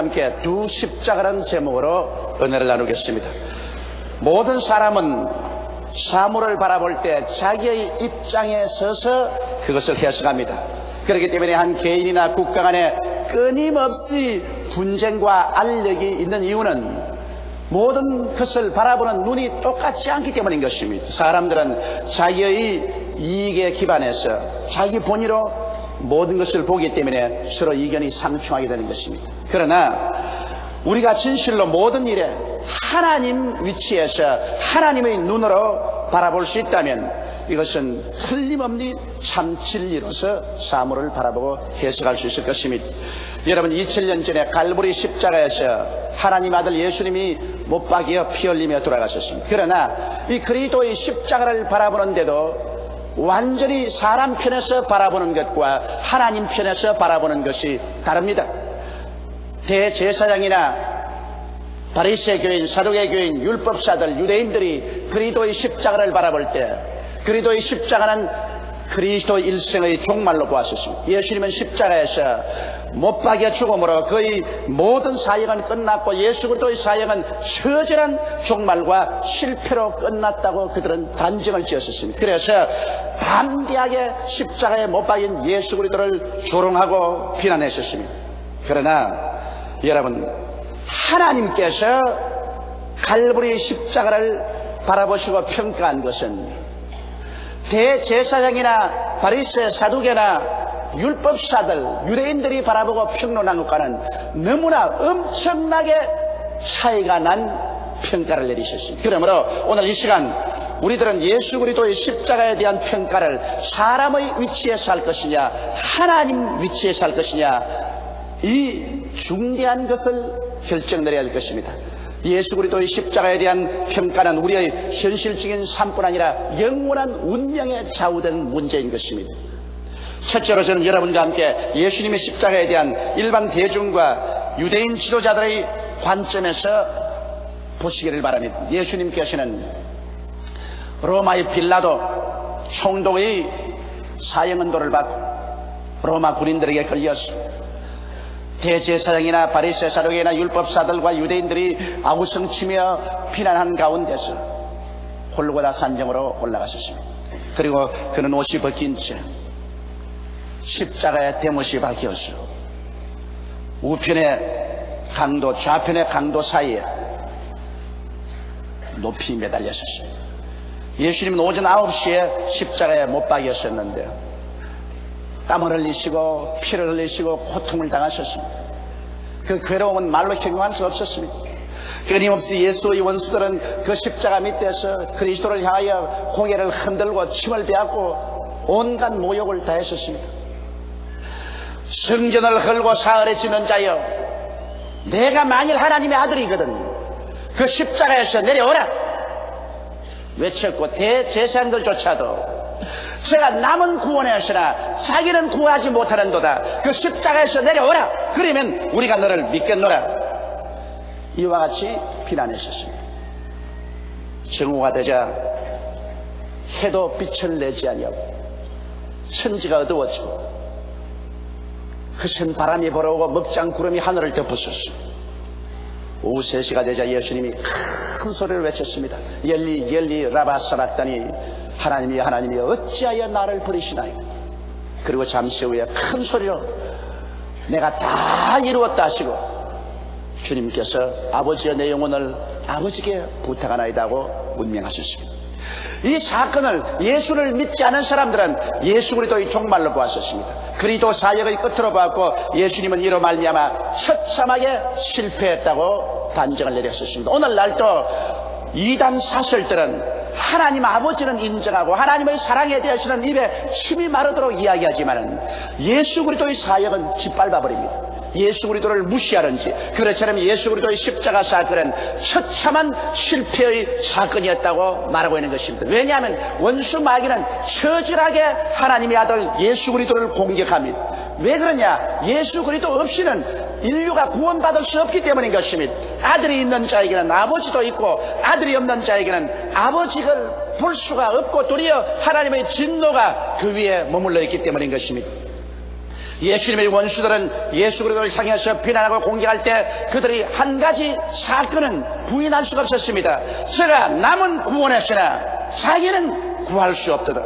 함께 두 십자가라는 제목으로 은혜를 나누겠습니다. 모든 사람은 사물을 바라볼 때 자기의 입장에 서서 그것을 해석합니다. 그렇기 때문에 한 개인이나 국가 간에 끊임없이 분쟁과 알력이 있는 이유는 모든 것을 바라보는 눈이 똑같지 않기 때문인 것입니다. 사람들은 자기의 이익에 기반해서 자기 본의로 모든 것을 보기 때문에 서로 이견이 상충하게 되는 것입니다. 그러나 우리가 진실로 모든 일에 하나님 위치에서 하나님의 눈으로 바라볼 수 있다면 이것은 틀림없는 참 진리로서 사물을 바라보고 해석할 수 있을 것입니다. 여러분, 2000년 전에 갈보리 십자가에서 하나님 아들 예수님이 못 박여 피 흘리며 돌아가셨습니다. 그러나 이 그리스도의 십자가를 바라보는데도 완전히 사람 편에서 바라보는 것과 하나님 편에서 바라보는 것이 다릅니다. 대제사장이나 바리새 교인, 사두개 교인, 율법사들, 유대인들이 그리스도의 십자가를 바라볼 때 그리스도의 십자가는 그리스도 일생의 종말로 보았었습니다. 예수님은 십자가에서 못 박여 죽음으로 그의 모든 사역은 끝났고 예수 그리스도의 사역은 처절한 종말과 실패로 끝났다고 그들은 단정을 지었었습니다. 그래서 담대하게 십자가에 못 박인 예수 그리스도를 조롱하고 비난했었습니다. 그러나 여러분, 하나님께서 갈보리 십자가를 바라보시고 평가한 것은 대제사장이나 바리새, 사두개나 율법사들, 유대인들이 바라보고 평론한 것과는 너무나 엄청나게 차이가 난 평가를 내리셨습니다. 그러므로 오늘 이 시간 우리들은 예수 그리스도의 십자가에 대한 평가를 사람의 위치에서 할 것이냐 하나님 위치에서 할 것이냐, 이 중대한 것을 결정 내려야 할 것입니다. 예수 그리스도의 십자가에 대한 평가는 우리의 현실적인 삶뿐 아니라 영원한 운명에 좌우되는 문제인 것입니다. 첫째로 저는 여러분과 함께 예수님의 십자가에 대한 일반 대중과 유대인 지도자들의 관점에서 보시기를 바랍니다. 예수님께서는 로마의 빌라도 총독의 사형언도를 받고 로마 군인들에게 걸렸습니다. 대제사장이나 바리새, 사두개나 율법사들과 유대인들이 아우성치며 비난한 가운데서 골고다 산정으로 올라가셨습니다. 그리고 그는 옷이 벗긴 채 십자가에 대못이 박혀서 우편의 강도, 좌편의 강도 사이에 높이 매달렸었습니다. 예수님은 오전 9시에 십자가에 못 박였었는데 땀을 흘리시고 피를 흘리시고 고통을 당하셨습니다. 그 괴로움은 말로 형용할 수 없었습니다. 끊임없이 예수의 원수들은 그 십자가 밑에서 그리스도를 향하여 고개를 흔들고 침을 빼앗고 온갖 모욕을 다했었습니다. 성전을 헐고 사흘에 짓는 자여, 내가 만일 하나님의 아들이거든 그 십자가에서 내려오라 외쳤고 대제사장들조차도 제가 남은 구원하시나 자기는 구하지 못하는도다, 그 십자가에서 내려오라, 그러면 우리가 너를 믿겠노라, 이와 같이 비난했었습니다. 정오가 되자 해도 빛을 내지 아니하고 천지가 어두워지고 거센 바람이 불어오고 먹장 구름이 하늘을 덮었었습니다. 오후 3시가 되자 예수님이 큰 소리를 외쳤습니다. 엘리 엘리 라바 사박다니, 하나님이 어찌하여 나를 버리시나이까. 그리고 잠시 후에 큰 소리로 내가 다 이루었다 하시고 주님께서 아버지여 내 영혼을 아버지께 부탁하나이다 하고 운명하셨습니다. 이 사건을 예수를 믿지 않은 사람들은 예수 그리스도의 종말로 보았었습니다. 그리스도 사역의 끝으로 보았고 예수님은 이로 말미암아 처참하게 실패했다고 단정을 내렸었습니다. 오늘날도 이단 사설들은 하나님 아버지는 인정하고 하나님의 사랑에 대해서는 입에 침이 마르도록 이야기하지만 예수 그리스도의 사역은 짓밟아버립니다. 예수 그리스도를 무시하는지, 그렇처럼 예수 그리스도의 십자가 사건은 처참한 실패의 사건이었다고 말하고 있는 것입니다. 왜냐하면 원수 마귀는 처절하게 하나님의 아들 예수 그리스도를 공격합니다. 왜 그러냐? 예수 그리스도 없이는 인류가 구원받을 수 없기 때문인 것입니다. 아들이 있는 자에게는 아버지도 있고 아들이 없는 자에게는 아버지를 볼 수가 없고 도리어 하나님의 진노가 그 위에 머물러 있기 때문인 것입니다. 예수님의 원수들은 예수 그리스도를 향해서 비난하고 공격할 때 그들이 한 가지 사건은 부인할 수가 없었습니다. 제가 남은 구원했으나 자기는 구할 수 없도다.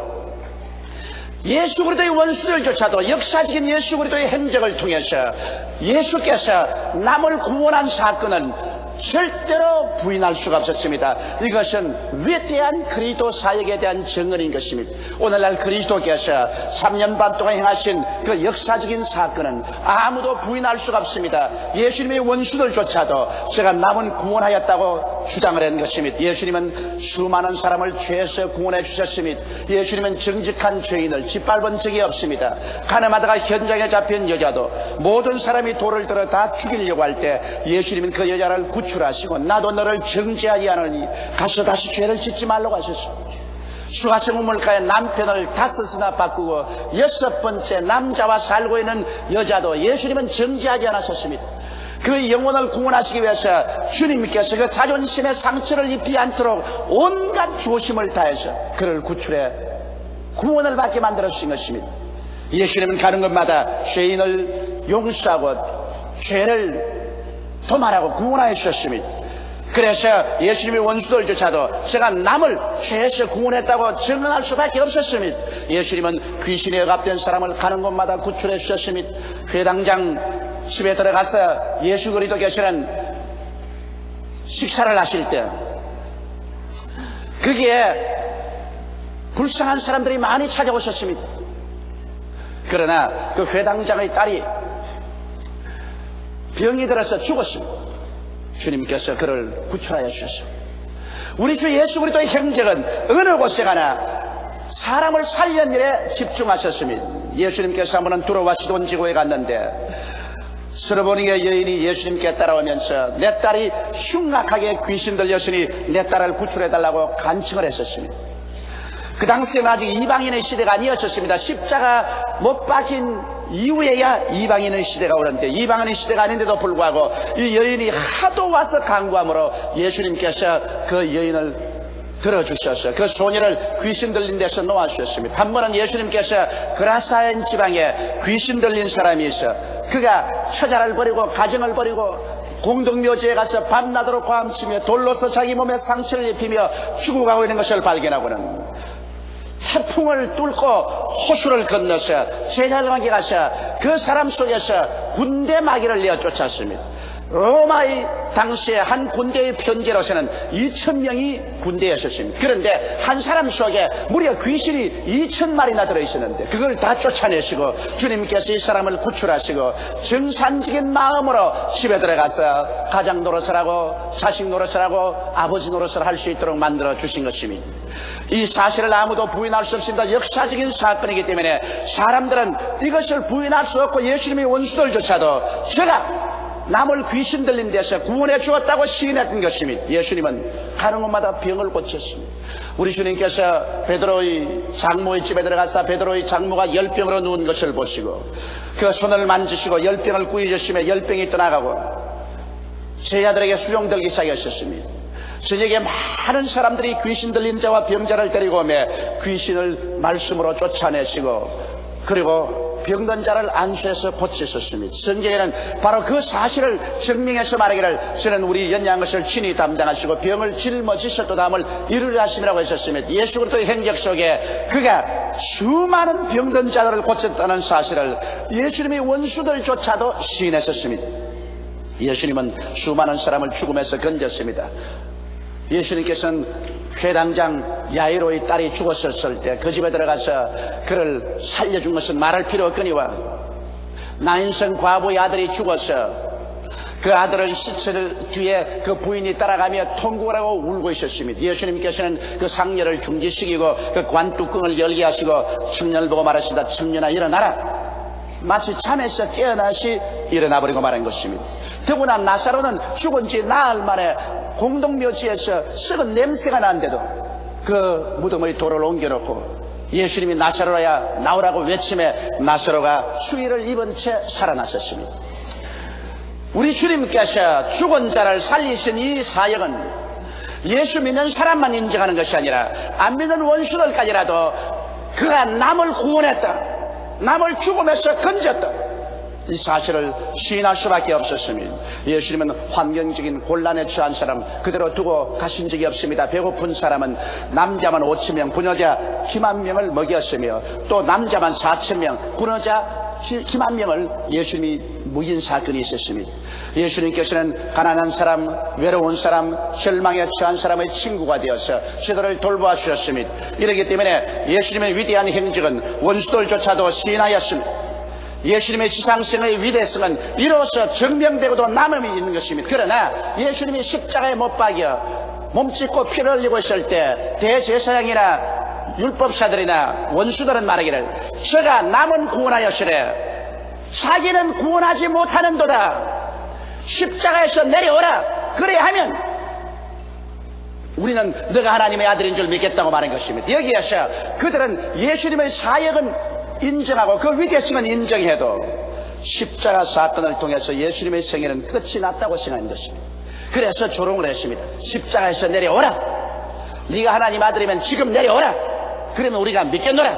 예수 그리스도의 원수들조차도 역사적인 예수 그리스도의 행적을 통해서 예수께서 남을 구원한 사건은 절대로 부인할 수가 없었습니다. 이것은 위대한 그리스도 사역에 대한 증언인 것입니다. 오늘날 그리스도께서 3년 반 동안 행하신 그 역사적인 사건은 아무도 부인할 수가 없습니다. 예수님의 원수들조차도 제가 남은 구원하였다고 주장을 한 것입니다. 예수님은 수많은 사람을 죄에서 구원해 주셨습니다. 예수님은 정직한 죄인을 짓밟은 적이 없습니다. 가늠하다가 현장에 잡힌 여자도 모든 사람이 돌을 들어 다 죽이려고 할 때 예수님은 그 여자를 구출하시고 나도 너를 정죄하지 않으니 가서 다시 죄를 짓지 말라고 하셨습니다. 수가성 우물가에 남편을 5나 바꾸고 6번째 남자와 살고 있는 여자도 예수님은 정죄하지 않으셨습니다. 그 영혼을 구원하시기 위해서 주님께서 그 자존심의 상처를 입지 않도록 온갖 조심을 다해서 그를 구출해 구원을 받게 만들어 주신 것입니다. 예수님은 가는 곳마다 죄인을 용서하고 죄를 도말하고 구원하여 주셨습니다. 그래서 예수님의 원수들조차도 제가 남을 죄에서 구원했다고 증언할 수밖에 없었습니다. 예수님은 귀신에 억압된 사람을 가는 곳마다 구출해 주셨습니다. 회당장 집에 들어가서 예수 그리스도께서는 식사를 하실 때 거기에 불쌍한 사람들이 많이 찾아오셨습니다. 그러나 그 회당장의 딸이 병이 들어서 죽었습니다. 주님께서 그를 구출하여 주셨습니다. 우리 주 예수 그리스도의 행적은 어느 곳에 가나 사람을 살리는 일에 집중하셨습니다. 예수님께서 한 번은 두로와 시돈 지구에 갔는데 스르보니의 여인이 예수님께 따라오면서 내 딸이 흉악하게 귀신 들렸으니 내 딸을 구출해달라고 간청을 했었습니다. 그 당시에는 아직 이방인의 시대가 아니었습니다. 십자가 못 박힌 이후에야 이방인의 시대가 오는데 이방인의 시대가 아닌데도 불구하고 이 여인이 하도 와서 간구함으로 예수님께서 그 여인을 들어주셔서 그 소녀를 귀신 들린 데서 놓아주셨습니다. 한 번은 예수님께서 그라사인 지방에 귀신 들린 사람이 있어 그가 처자를 버리고 가정을 버리고 공동묘지에 가서 밤낮으로 고함치며 돌로서 자기 몸에 상처를 입히며 죽어가고 있는 것을 발견하고는 태풍을 뚫고 호수를 건너서 제자들에게 가서 그 사람 속에서 군대 마귀를 내어 쫓았습니다. 로마의 당시에 한 군대의 편제로서는 2,000명이 군대에 있었습니다. 그런데 한 사람 속에 무려 귀신이 2,000마리나 들어있었는데 그걸 다 쫓아내시고 주님께서 이 사람을 구출하시고 정상적인 마음으로 집에 들어가서 가장 노릇을 하고 자식 노릇을 하고 아버지 노릇을 할 수 있도록 만들어 주신 것입니다. 이 사실을 아무도 부인할 수 없습니다. 역사적인 사건이기 때문에 사람들은 이것을 부인할 수 없고 예수님의 원수들조차도 제가 남을 귀신 들린 데서 구원해 주었다고 시인했던 것입니다. 예수님은 가는 곳마다 병을 고쳤습니다. 우리 주님께서 베드로의 장모의 집에 들어가서 베드로의 장모가 열병으로 누운 것을 보시고 그 손을 만지시고 열병을 꾸짖으시며 열병이 떠나가고 제자들에게 수종들기 시작하셨습니다. 저녁에 많은 사람들이 귀신 들린 자와 병자를 데리고 오며 귀신을 말씀으로 쫓아내시고 그리고 병든 자를 안수해서 고치셨습니다. 성경에는 바로 그 사실을 증명해서 말하기를 저는 우리 연약한 것을 친히 담당하시고 병을 짊어지셨도 담을 이루려 하심이라고 했었습니다. 예수 그리스도의 행적 속에 그가 수많은 병든 자들을 고쳤다는 사실을 예수님의 원수들조차도 시인했었습니다. 예수님은 수많은 사람을 죽음에서 건졌습니다. 예수님께서는 회당장 야이로의 딸이 죽었을 때 그 집에 들어가서 그를 살려준 것은 말할 필요 없거니와 나인성 과부의 아들이 죽어서 그 아들을 시체를 뒤에 그 부인이 따라가며 통곡을 하고 울고 있었습니다. 예수님께서는 그 상녀를 중지시키고 그 관뚜껑을 열게 하시고 청년을 보고 말하신다. 청년아 일어나라. 마치 잠에서 깨어나시 일어나버리고 말한 것입니다. 더구나 나사로는 죽은 지 나흘 만에 공동묘지에서 썩은 냄새가 나는데도 그 무덤의 돌을 옮겨놓고 예수님이 나사로야 나오라고 외침에 나사로가 수의를 입은 채 살아났었습니다. 우리 주님께서 죽은 자를 살리신 이 사역은 예수 믿는 사람만 인정하는 것이 아니라 안 믿는 원수들까지라도 그가 남을 구원했다, 남을 죽음에서 건졌다, 이 사실을 시인할 수밖에 없었습니다. 예수님은 환경적인 곤란에 처한 사람 그대로 두고 가신 적이 없습니다. 배고픈 사람은 남자만 5,000명, 부녀자 10,000명을 먹였으며 또 남자만 4,000명, 부녀자 10,000명을 예수님이 먹인 사건이 있었습니다. 예수님께서는 가난한 사람, 외로운 사람, 절망에 처한 사람의 친구가 되어서 저들을 돌보아 주셨습니다. 이렇기 때문에 예수님의 위대한 행적은 원수들조차도 시인하였습니다. 예수님의 지상생의 위대성은 이로써 증명되고도 남음이 있는 것입니다. 그러나 예수님이 십자가에 못 박여 몸짓고 피를 흘리고 있을 때 대제사장이나 율법사들이나 원수들은 말하기를 저가 남은 구원하였으되 자기는 구원하지 못하는도다. 십자가에서 내려오라. 그래 하면 우리는 너가 하나님의 아들인 줄 믿겠다고 말한 것입니다. 여기에서 그들은 예수님의 사역은 인정하고 그 위대성은 인정해도 십자가 사건을 통해서 예수님의 생애는 끝이 났다고 생각한 것입니다. 그래서 조롱을 했습니다. 십자가에서 내려오라. 네가 하나님 아들이면 지금 내려오라. 그러면 우리가 믿겠노라.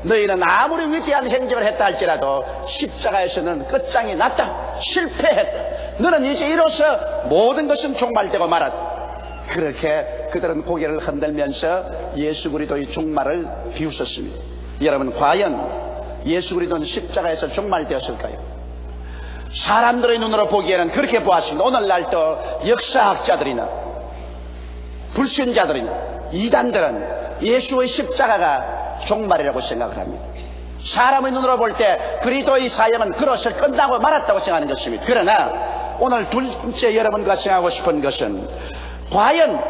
너희는 아무리 위대한 행적을 했다 할지라도 십자가에서는 끝장이 났다. 실패했다. 너는 이제 이로써 모든 것은 종말되고 말았다. 그렇게 그들은 고개를 흔들면서 예수 그리스도의 종말을 비웃었습니다. 여러분, 과연 예수 그리스도는 십자가에서 종말되었을까요? 사람들의 눈으로 보기에는 그렇게 보았습니다. 오늘날 또 역사학자들이나 불신자들이나 이단들은 예수의 십자가가 종말이라고 생각을 합니다. 사람의 눈으로 볼 때 그리스도의 사역은 그로서 끝나고 말았다고 생각하는 것입니다. 그러나 오늘 둘째 여러분과 생각하고 싶은 것은 과연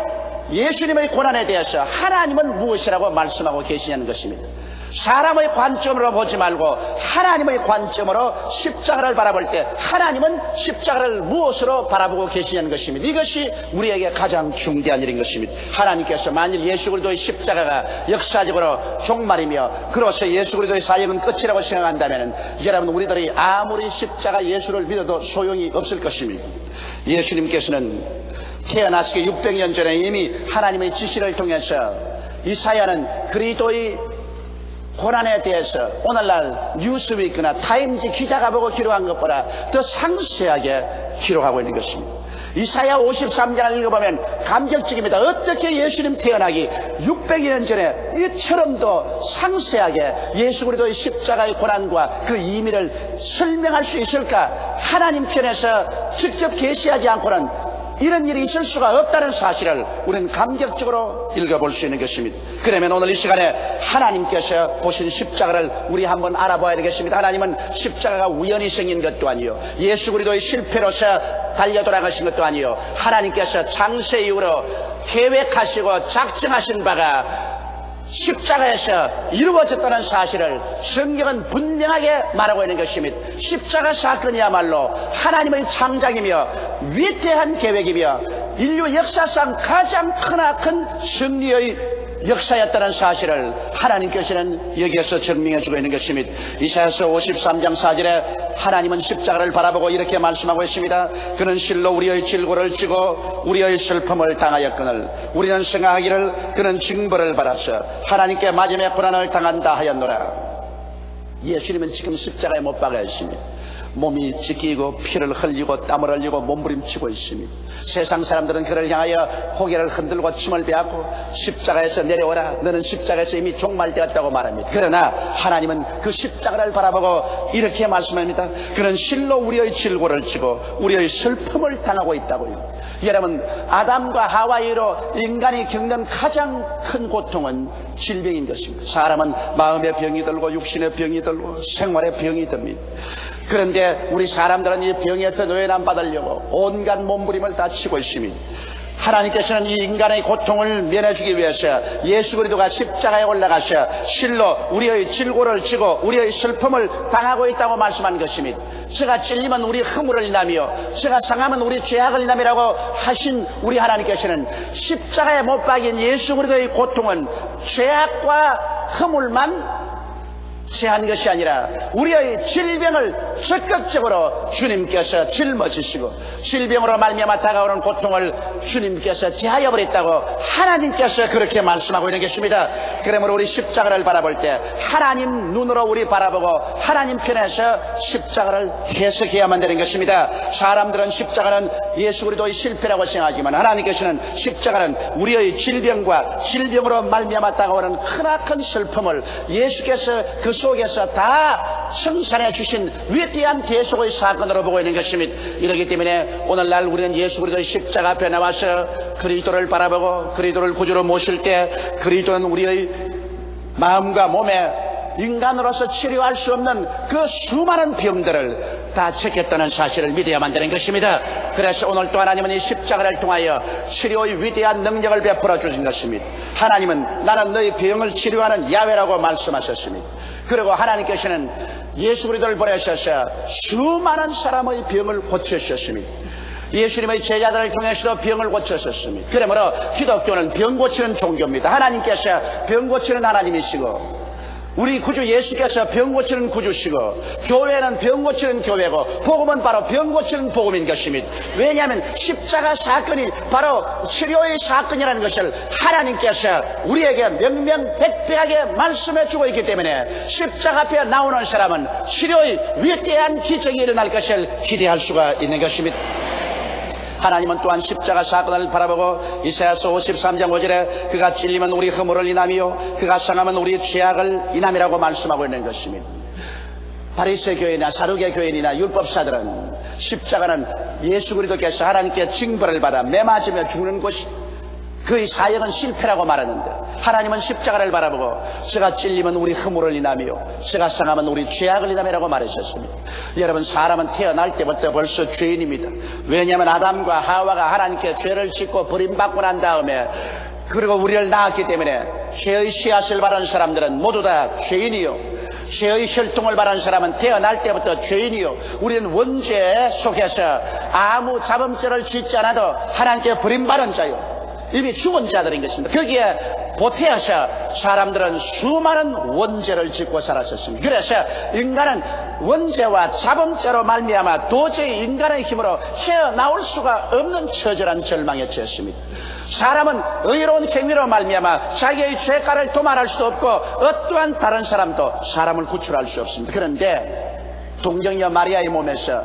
예수님의 고난에 대해서 하나님은 무엇이라고 말씀하고 계시냐는 것입니다. 사람의 관점으로 보지 말고 하나님의 관점으로 십자가를 바라볼 때 하나님은 십자가를 무엇으로 바라보고 계시냐는 것입니다. 이것이 우리에게 가장 중대한 일인 것입니다. 하나님께서 만일 예수 그리스도의 십자가가 역사적으로 종말이며 그로서 예수 그리스도의 사역은 끝이라고 생각한다면 여러분, 우리들이 아무리 십자가 예수를 믿어도 소용이 없을 것입니다. 예수님께서는 태어나시기 600년 전에 이미 하나님의 지시를 통해서 이사야는 그리스도의 고난에 대해서 오늘날 뉴스위크나 타임지 기자가 보고 기록한 것보다 더 상세하게 기록하고 있는 것입니다. 이사야 53장을 읽어보면 감격적입니다. 어떻게 예수님 태어나기 600년 전에 이처럼 더 상세하게 예수 그리스도의 십자가의 고난과 그 의미를 설명할 수 있을까? 하나님 편에서 직접 계시하지 않고는 이런 일이 있을 수가 없다는 사실을 우리는 감격적으로 읽어볼 수 있는 것입니다. 그러면 오늘 이 시간에 하나님께서 보신 십자가를 우리 한번 알아봐야 되겠습니다. 하나님은 십자가가 우연히 생긴 것도 아니요, 예수 그리스도의 실패로서 달려 돌아가신 것도 아니요, 하나님께서 창세 이후로 계획하시고 작정하신 바가 십자가에서 이루어졌다는 사실을 성경은 분명하게 말하고 있는 것입니다. 십자가 사건이야말로 하나님의 창작이며 위대한 계획이며 인류 역사상 가장 크나큰 승리의 역사였다는 사실을 하나님께서는 여기에서 증명해주고 있는 것입니다. 이사야서 53장 4절에 하나님은 십자가를 바라보고 이렇게 말씀하고 있습니다. 그는 실로 우리의 질고를 지고 우리의 슬픔을 당하였거늘 우리는 생각하기를 그는 징벌을 받았어 하나님께 맞음의 고난을 당한다 하였노라. 예수님은 지금 십자가에 못 박아 있습니다. 몸이 찢기고 피를 흘리고 땀을 흘리고 몸부림치고 있습니다. 세상 사람들은 그를 향하여 고개를 흔들고 침을 베었고 십자가에서 내려오라, 너는 십자가에서 이미 종말되었다고 말합니다. 그러나 하나님은 그 십자가를 바라보고 이렇게 말씀합니다. 그는 실로 우리의 질고를 지고 우리의 슬픔을 당하고 있다고요. 여러분, 아담과 하와이로 인간이 겪는 가장 큰 고통은 질병인 것입니다. 사람은 마음의 병이 들고 육신의 병이 들고 생활의 병이 듭니다. 그런데 우리 사람들은 이 병에서 노예남 받으려고 온갖 몸부림을 다 치고 있습니다. 하나님께서는 이 인간의 고통을 면해주기 위해서 예수 그리스도가 십자가에 올라가셔 실로 우리의 질고를 지고 우리의 슬픔을 당하고 있다고 말씀한 것입니다. 저가 찔리면 우리 허물을 인하며 저가 상하면 우리 죄악을 인함이라고 하신 우리 하나님께서는 십자가에 못 박인 예수 그리스도의 고통은 죄악과 허물만 제한 것이 아니라 우리의 질병을 적극적으로 주님께서 짊어지시고 질병으로 말미암아 다가오는 고통을 주님께서 제하여 버렸다고 하나님께서 그렇게 말씀하고 있는 것입니다. 그러므로 우리 십자가를 바라볼 때 하나님 눈으로 우리 바라보고 하나님 편에서 십자가를 해석해야만 되는 것입니다. 사람들은 십자가는 예수 그리스도의 실패라고 생각하지만 하나님께서는 십자가는 우리의 질병과 질병으로 말미암아 다가오는 크나큰 슬픔을 예수께서 그 속에서 다 청산해 주신 위대한 대속의 사건으로 보고 있는 것입니다. 이렇기 때문에 오늘날 우리는 예수 그리스도의 십자가 앞에 나와서 그리스도를 바라보고 그리스도를 구주로 모실 때 그리스도는 우리의 마음과 몸에 인간으로서 치료할 수 없는 그 수많은 병들을 다 지켰다는 사실을 믿어야만 되는 것입니다. 그래서 오늘 또 하나님은 이 십자가를 통하여 치료의 위대한 능력을 베풀어 주신 것입니다. 하나님은 나는 너희 병을 치료하는 야훼라고 말씀하셨습니다. 그리고 하나님께서는 예수 그리스도를 보내셔서 수많은 사람의 병을 고쳐주셨습니다. 예수님의 제자들을 통해서도 병을 고쳤었습니다. 그러므로 기독교는 병 고치는 종교입니다. 하나님께서 병 고치는 하나님이시고 우리 구주 예수께서 병 고치는 구주시고 교회는 병 고치는 교회고 복음은 바로 병 고치는 복음인 것입니다. 왜냐하면 십자가 사건이 바로 치료의 사건이라는 것을 하나님께서 우리에게 명명백백하게 말씀해 주고 있기 때문에 십자가 앞에 나오는 사람은 치료의 위대한 기적이 일어날 것을 기대할 수가 있는 것입니다. 하나님은 또한 십자가 사건을 바라보고 이사야서 53장 5절에 그가 찔리면 우리 허물을 인함이요 그가 상하면 우리 죄악을 인함이라고 말씀하고 있는 것입니다. 바리새 교회나 사두개 교인이나 율법사들은 십자가는 예수 그리스도께서 하나님께 징벌을 받아 매맞으며 죽는 곳이 그의 사역은 실패라고 말하는데 하나님은 십자가를 바라보고 저가 찔리면 우리 허물을 인하며 저가 상하면 우리 죄악을 인하며라고 말하셨습니다. 여러분, 사람은 태어날 때부터 벌써 죄인입니다. 왜냐하면 아담과 하와가 하나님께 죄를 짓고 버림받고 난 다음에 그리고 우리를 낳았기 때문에 죄의 씨앗을 바른 사람들은 모두 다 죄인이요 죄의 혈통을 바른 사람은 태어날 때부터 죄인이요 우리는 원죄 속에서 아무 자범죄를 짓지 않아도 하나님께 버림받은 자요 이미 죽은 자들인 것입니다. 거기에 보태어서 사람들은 수많은 원죄를 짓고 살았었습니다. 그래서 인간은 원죄와 자범죄로 말미암아 도저히 인간의 힘으로 헤어나올 수가 없는 처절한 절망에 처했습니다. 사람은 의로운 행위로 말미암아 자기의 죄가를 도말할 수도 없고 어떠한 다른 사람도 사람을 구출할 수 없습니다. 그런데 동정녀 마리아의 몸에서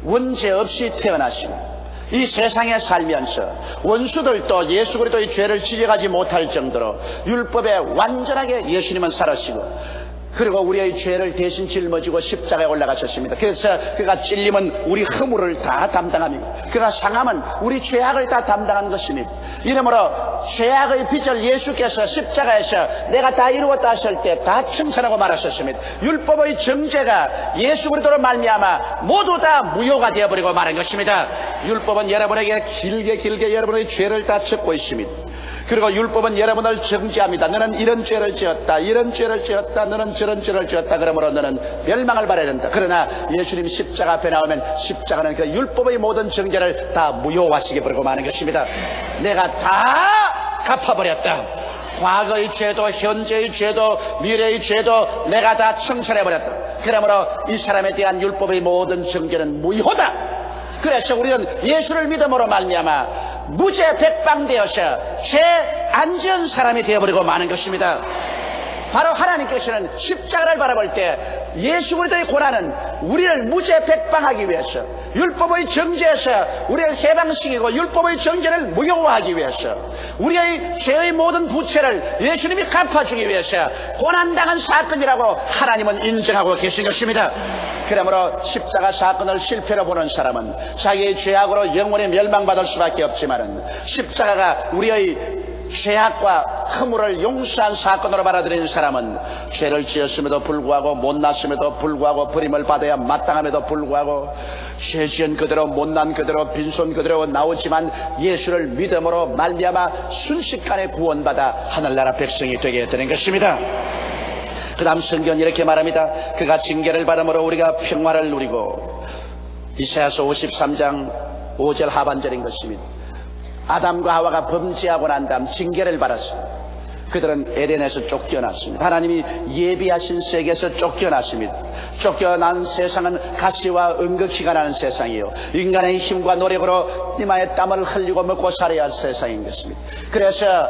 원죄 없이 태어나시고 이 세상에 살면서 원수들도 예수 그리스도의 죄를 지적하지 못할 정도로 율법에 완전하게 예수님은 살아시고 그리고 우리의 죄를 대신 짊어지고 십자가에 올라가셨습니다. 그래서 그가 찔리면 우리 허물을 다 담당합니다. 그가 상하면 우리 죄악을 다 담당한 것입니다. 이러므로 죄악의 빚을 예수께서 십자가에서 내가 다 이루었다 하실 때 다 청산하고 말하셨습니다. 율법의 정죄가 예수 그리스도로 말미암아 모두 다 무효가 되어버리고 말한 것입니다. 율법은 여러분에게 길게 여러분의 죄를 다 적고 있습니다. 그리고 율법은 여러분을 정죄합니다. 너는 이런 죄를 지었다, 이런 죄를 지었다, 너는 저런 죄를 지었다. 그러므로 너는 멸망을 받아야 된다. 그러나 예수님 십자가 앞에 나오면 십자가는 그 율법의 모든 정죄를 다 무효화시켜 버리고 마는 것입니다. 내가 다 갚아버렸다. 과거의 죄도 현재의 죄도 미래의 죄도 내가 다 청산해버렸다. 그러므로 이 사람에 대한 율법의 모든 정죄는 무효다. 그래서 우리는 예수를 믿음으로 말미암아 무죄 백방되어서 죄 안 지은 사람이 되어버리고 마는 것입니다. 바로 하나님께서는 십자가를 바라볼 때 예수 그리스도의 고난은 우리를 무죄 백방하기 위해서 율법의 정죄에서 우리를 해방시키고 율법의 정죄를 무효화하기 위해서 우리의 죄의 모든 부채를 예수님이 갚아주기 위해서 고난당한 사건이라고 하나님은 인정하고 계신 것입니다. 그러므로 십자가 사건을 실패로 보는 사람은 자기의 죄악으로 영원히 멸망받을 수밖에 없지만은 십자가가 우리의 죄악과 허물을 용서한 사건으로 받아들이는 사람은 죄를 지었음에도 불구하고 못났음에도 불구하고 버림을 받아야 마땅함에도 불구하고 죄 지은 그대로 못난 그대로 빈손 그대로 나오지만 예수를 믿음으로 말미암아 순식간에 구원받아 하늘나라 백성이 되게 되는 것입니다. 그 다음 성경은 이렇게 말합니다. 그가 징계를 받음으로 우리가 평화를 누리고 이사야서 53장 5절 하반절인 것입니다. 아담과 하와가 범죄하고 난 다음 징계를 받았습니다. 그들은 에덴에서 쫓겨났습니다. 하나님이 예비하신 세계에서 쫓겨났습니다. 쫓겨난 세상은 가시와 응급기가 나는 세상이요, 인간의 힘과 노력으로 이마에 땀을 흘리고 먹고 살아야 할 세상인 것입니다. 그래서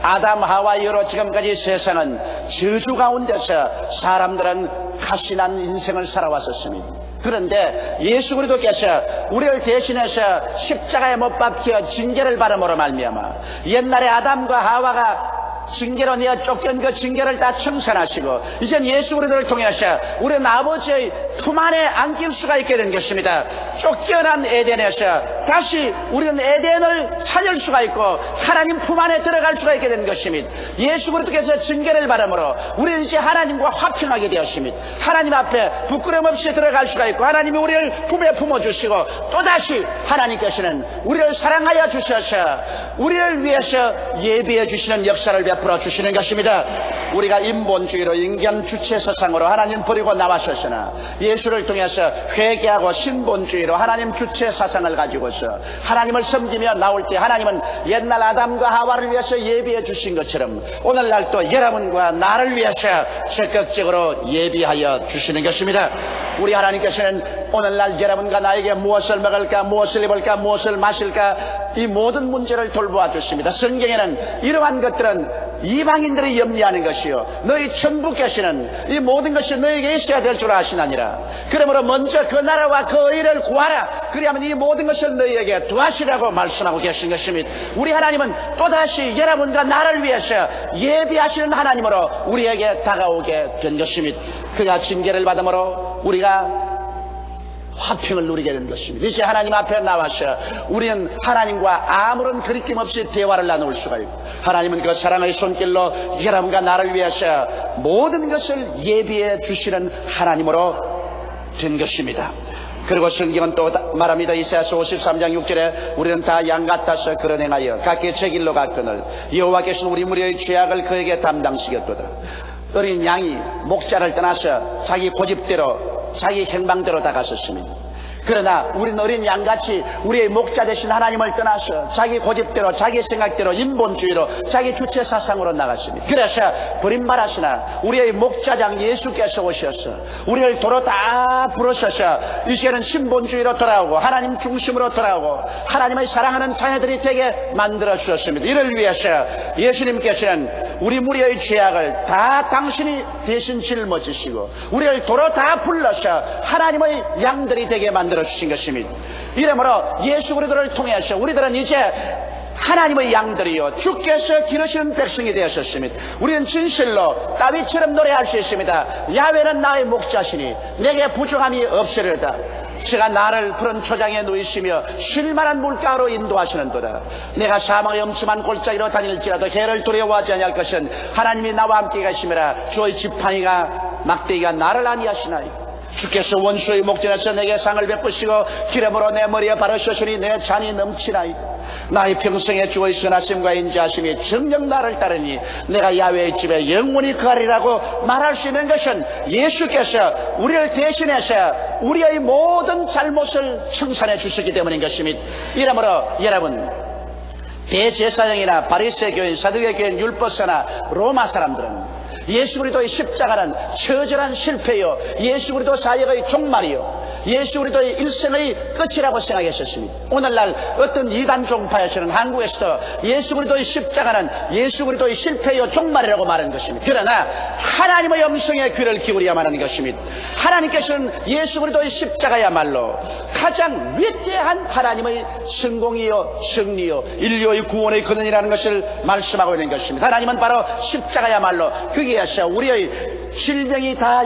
아담 하와 여로 지금까지 세상은 저주 가운데서 사람들은 가시난 인생을 살아왔었습니다. 그런데 예수 그리스도께서 우리를 대신해서 십자가에 못 박혀 징계를 받음으로 말미암아 옛날에 아담과 하와가 징계로 내어 쫓겨난 그 징계를 다 청산하시고 이젠 예수 그리스도를 통해서 우리는 아버지의 품 안에 안길 수가 있게 된 것입니다. 쫓겨난 에덴에서 다시 우리는 에덴을 찾을 수가 있고 하나님 품 안에 들어갈 수가 있게 된 것입니다. 예수 그리스도께서 징계를 받음으로 우리는 이제 하나님과 화평하게 되었습니다. 하나님 앞에 부끄럼 없이 들어갈 수가 있고 하나님이 우리를 품에 품어주시고 또다시 하나님께서는 우리를 사랑하여 주셔서 우리를 위해서 예비해 주시는 역사를 베풀어 주시는 것입니다. 우리가 인본주의로 인간 주체 사상으로 하나님 버리고 나왔었으나 예수를 통해서 회개하고 신본주의로 하나님 주체 사상을 가지고서 하나님을 섬기며 나올 때 하나님은 옛날 아담과 하와를 위해서 예비해 주신 것처럼 오늘날 또 여러분과 나를 위해서 적극적으로 예비하여 주시는 것입니다. 우리 하나님께서는 오늘날 여러분과 나에게 무엇을 먹을까, 무엇을 입을까, 무엇을 마실까 이 모든 문제를 돌보아 주십니다. 성경에는 이러한 것들은 이방인들이 염려하는 것이요 너희 천부께서는 이 모든 것이 너에게 있어야 될 줄 아시나니라. 그러므로 먼저 그 나라와 그 의를 구하라. 그리하면 이 모든 것을 너희에게 도하시라고 말씀하고 계신 것입니다. 우리 하나님은 또다시 여러분과 나를 위해서 예비하시는 하나님으로 우리에게 다가오게 된 것입니다. 그가 징계를 받음으로 우리가 화평을 누리게 된 것입니다. 이제 하나님 앞에 나와서 우리는 하나님과 아무런 거리낌 없이 대화를 나눌 수가 있고 하나님은 그 사랑의 손길로 여러분과 나를 위해서 모든 것을 예비해 주시는 하나님으로 된 것입니다. 그리고 성경은 또 말합니다. 이사야서 53장 6절에 우리는 다 양 같아서 그런 행하여 각기 제 길로 갔거늘 여호와께서는 우리 무리의 죄악을 그에게 담당시켰도다. 어린 양이 목자를 떠나서 자기 고집대로 자기 행방대로 다갔었습니다. 그러나 우리는 어린 양같이 우리의 목자 되신 하나님을 떠나서 자기 고집대로 자기 생각대로 인본주의로 자기 주체 사상으로 나갔습니다. 그래서 버림받았으나 우리의 목자장 예수께서 오셔서 우리를 도로 다 부르셔서 이제는 신본주의로 돌아오고 하나님 중심으로 돌아오고 하나님의 사랑하는 자녀들이 되게 만들어 주셨습니다. 이를 위해서 예수님께서는 우리 무리의 죄악을 다 당신이 대신 짊어지시고 우리를 도로 다 불러서 하나님의 양들이 되게 만들어 주신 것입니다. 이러므로 예수 그리스도를 통해서 우리들은 이제 하나님의 양들이요 주께서 기르시는 백성이 되었습니다. 우리는 진실로 다윗처럼 노래할 수 있습니다. 야훼는 나의 목자시니 내게 부족함이 없으리로다. 제가 나를 푸른 초장에 누이시며 쉴만한 물가로 인도하시는도다. 내가 사망의 엄침한 골짜기로 다닐지라도 해를 두려워하지 아니할 것은 하나님이 나와 함께 가심이라. 주의 지팡이가 막대기가 나를 안위하시나이다. 주께서 원수의 목전에서 내게 상을 베푸시고 기름으로 내 머리에 바르셨으니 내 잔이 넘치나이다. 나의 평생에 주의 선하심과 인자하심이 정녕 나를 따르니 내가 야훼의 집에 영원히 거하리라고 말할 수 있는 것은 예수께서 우리를 대신해서 우리의 모든 잘못을 청산해 주셨기 때문인 것입니다. 이러므로 여러분 대제사장이나 바리새 교인, 사두개 교인, 율법사나 로마 사람들은 예수 그리스도의 십자가는 처절한 실패요 예수 그리스도 사역의 종말이요 예수 그리스도의 일생의 끝이라고 생각했었습니다. 오늘날 어떤 이단 종파에서는 한국에서도 예수 그리스도의 십자가는 예수 그리스도의 실패요 종말이라고 말하는 것입니다. 그러나 하나님의 음성에 귀를 기울여야만 하는 것입니다. 하나님께서는 예수 그리스도의 십자가야말로 가장 위대한 하나님의 성공이요 승리요 인류의 구원의 근원이라는 것을 말씀하고 있는 것입니다. 하나님은 바로 십자가야말로 거기에서 우리의 질병이 다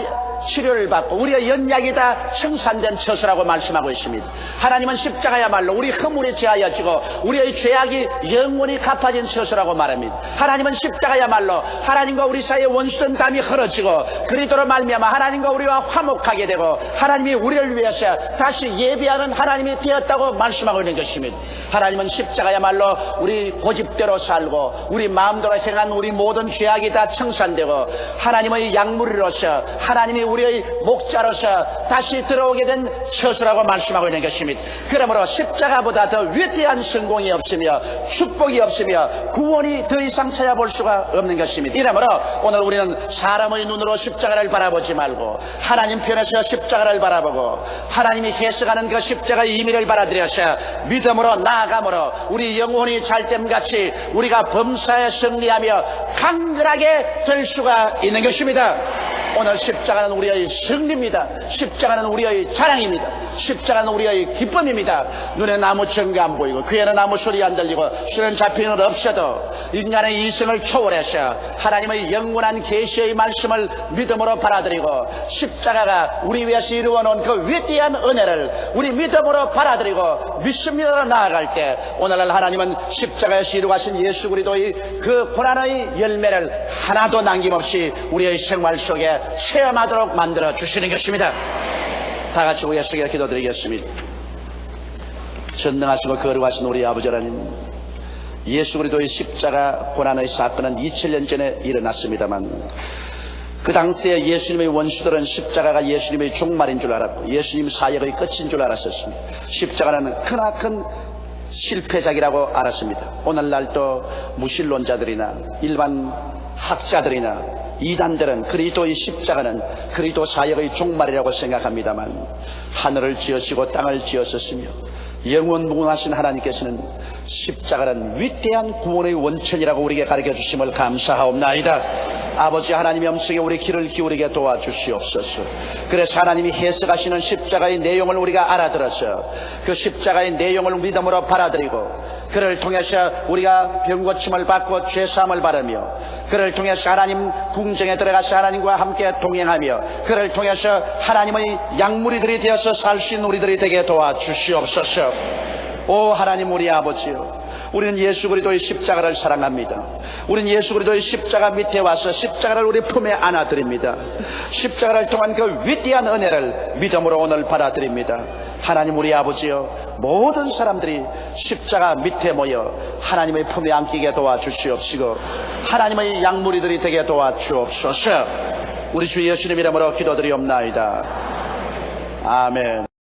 치료를 받고 우리의 연약이 다 청산된 처소라고 말씀하고 있습니다. 하나님은 십자가야말로 우리 허물이 제하여지고 우리의 죄악이 영원히 갚아진 처소라고 말합니다. 하나님은 십자가야말로 하나님과 우리 사이의 원수된 담이 흐러지고 그리스도로 말미암아 하나님과 우리와 화목하게 되고 하나님이 우리를 위해서 다시 예비하는 하나님이 되었다고 말씀하고 있는 것입니다. 하나님은 십자가야말로 우리 고집대로 살고 우리 마음대로 행한 우리 모든 죄악이 다 청산되고 하나님의 양무리로서 하나님이 우리의 목자로서 다시 들어오게 된 처수라고 말씀하고 있는 것입니다. 그러므로 십자가보다 더 위대한 성공이 없으며 축복이 없으며 구원이 더 이상 찾아볼 수가 없는 것입니다. 이러므로 오늘 우리는 사람의 눈으로 십자가를 바라보지 말고 하나님 편에서 십자가를 바라보고 하나님이 해석하는 그 십자가의 의미를 받아들여서 믿음으로 나아감으로 우리 영혼이 잘됨같이 우리가 범사에 승리하며 강건하게 될 수가 있는 것입니다. 오늘 십자가는 우리의 승리입니다. 십자가는 우리의 자랑입니다. 십자가는 우리의 기쁨입니다. 눈에 아무 증거 안 보이고 귀에는 아무 소리 안 들리고 수는 잡히는 없어도 인간의 이성을 초월해서 하나님의 영원한 계시의 말씀을 믿음으로 받아들이고 십자가가 우리 위해서 이루어놓은 그 위대한 은혜를 우리 믿음으로 받아들이고 믿습니다로 나아갈 때 오늘날 하나님은 십자가에서 이루어가신 예수 그리스도의 그 고난의 열매를 하나도 남김없이 우리의 생활 속에 체험하도록 만들어 주시는 것입니다. 다 같이 우리 예수께 기도드리겠습니다. 전능하시고 거룩하신 우리 아버지 하나님, 예수 그리스도의 십자가 고난의 사건은 2000년 전에 일어났습니다만 그 당시에 예수님의 원수들은 십자가가 예수님의 종말인 줄 알았고 예수님 사역의 끝인 줄 알았었습니다. 십자가는 크나큰 실패작이라고 알았습니다. 오늘날도 무신론자들이나 일반 학자들이나 이단들은 그리스도의 십자가는 그리스도 사역의 종말이라고 생각합니다만 하늘을 지으시고 땅을 지으셨으며 영원무궁하신 하나님께서는 십자가는 위대한 구원의 원천이라고 우리에게 가르쳐 주심을 감사하옵나이다. 아버지 하나님의 음성에 우리 귀를 기울이게 도와주시옵소서. 그래서 하나님이 해석하시는 십자가의 내용을 우리가 알아들어서 그 십자가의 내용을 믿음으로 받아들이고 그를 통해서 우리가 병고침을 받고 죄사함을 받으며 그를 통해서 하나님 궁정에 들어가서 하나님과 함께 동행하며 그를 통해서 하나님의 양무리들이 되어서 살 수 있는 우리들이 되게 도와주시옵소서. 오 하나님 우리 아버지요, 우리는 예수 그리스도의 십자가를 사랑합니다. 우리는 예수 그리스도의 십자가 밑에 와서 십자가를 우리 품에 안아드립니다. 십자가를 통한 그 위대한 은혜를 믿음으로 오늘 받아들입니다. 하나님 우리 아버지요, 모든 사람들이 십자가 밑에 모여 하나님의 품에 안기게 도와주시옵시고 하나님의 양무리들이 되게 도와주옵소서. 우리 주 예수님 이름으로 기도드리옵나이다. 아멘.